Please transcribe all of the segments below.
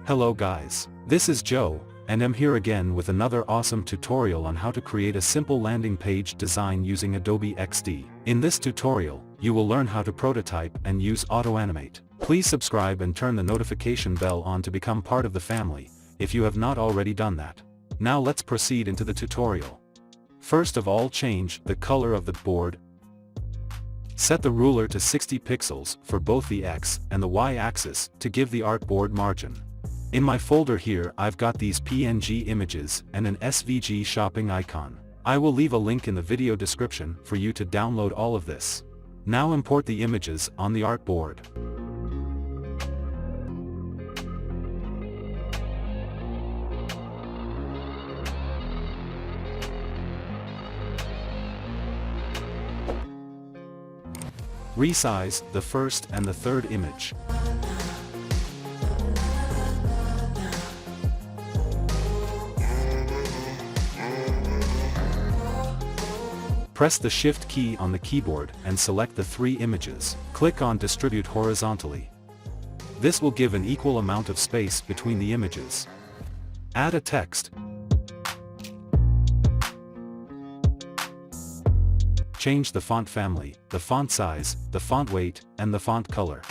Hello guys, this is Joe, and I'm here again with another awesome tutorial on how to create a simple landing page design using Adobe XD. In this tutorial, you will learn how to prototype and use auto-animate. Please subscribe and turn the notification bell on to become part of the family, if you have not already done that. Now let's proceed into the tutorial. First of all, change the color of the board. Set the ruler to 60 pixels for both the X and the Y axis to give the artboard margin. In my folder here I've got these PNG images and an SVG shopping icon. I will leave a link in the video description for you to download all of this. Now import the images on the artboard. Resize the first and the third image. Press the Shift key on the keyboard and select the three images. Click on Distribute horizontally. This will give an equal amount of space between the images. Add a text. Change the font family, the font size, the font weight, and the font color.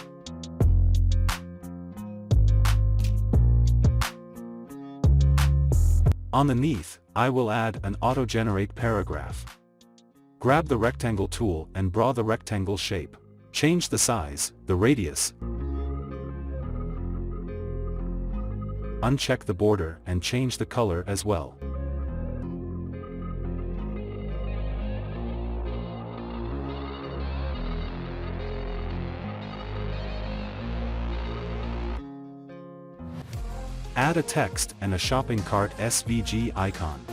Underneath, I will add an auto-generate paragraph. Grab the rectangle tool and draw the rectangle shape. Change the size, the radius. Uncheck the border and change the color as well. Add a text and a shopping cart SVG icon.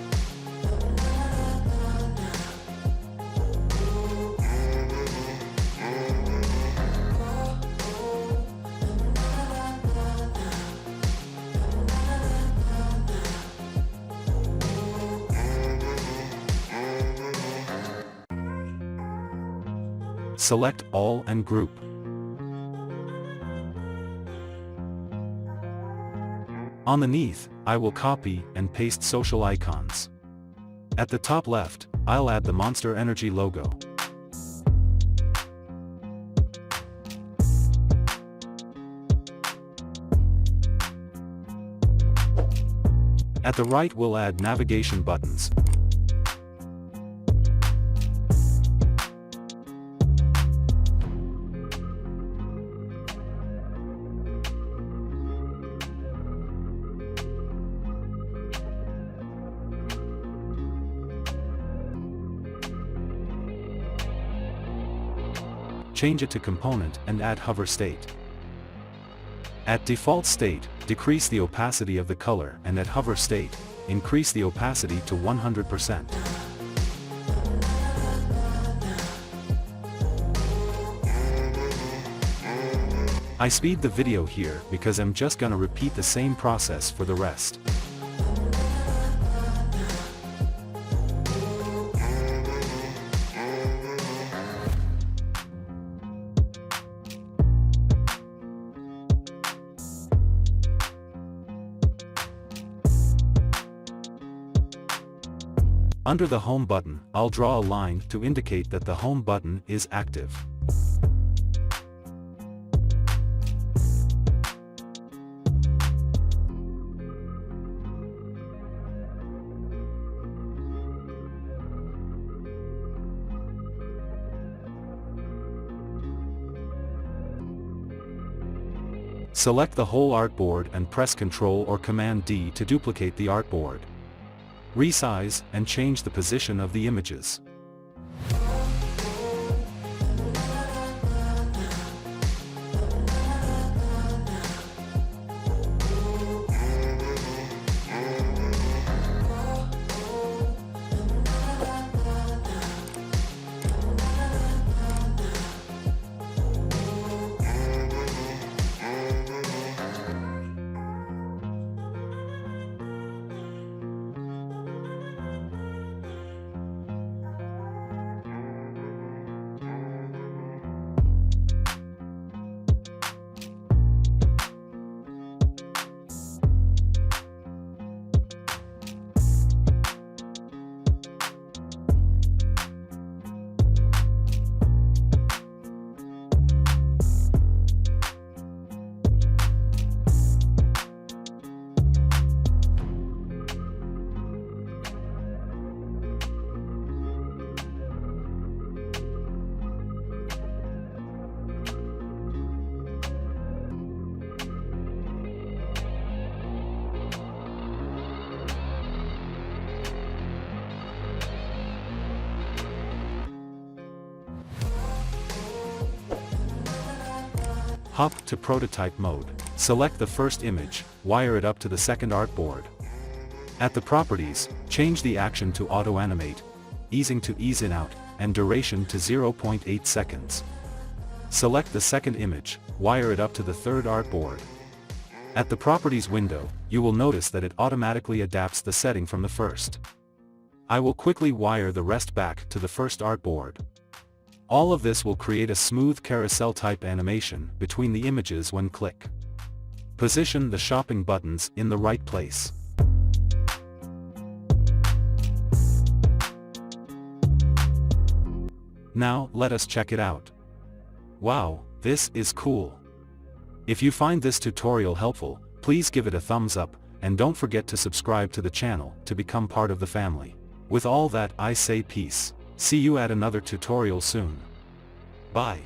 Select all and group. Underneath, I will copy and paste social icons. At the top left, I'll add the Monster Energy logo. At the right we'll add navigation buttons. Change it to component and add hover state. At default state, decrease the opacity of the color, and at hover state, increase the opacity to 100%. I speed the video here because I'm just gonna repeat the same process for the rest. Under the Home button, I'll draw a line to indicate that the Home button is active. Select the whole artboard and press Ctrl or Command D to duplicate the artboard. Resize and change the position of the images. Hop to prototype mode. Select the first image, wire it up to the second artboard. At the properties, change the action to auto animate, easing to ease in out, and duration to 0.8 seconds. Select the second image, wire it up to the third artboard. At the properties window, you will notice that it automatically adapts the setting from the first. I will quickly wire the rest back to the first artboard. All of this will create a smooth carousel type animation between the images when click. Position the shopping buttons in the right place. Now, let us check it out. Wow, this is cool. If you find this tutorial helpful, please give it a thumbs up, and don't forget to subscribe to the channel to become part of the family. With all that, I say peace. See you at another tutorial soon. Bye.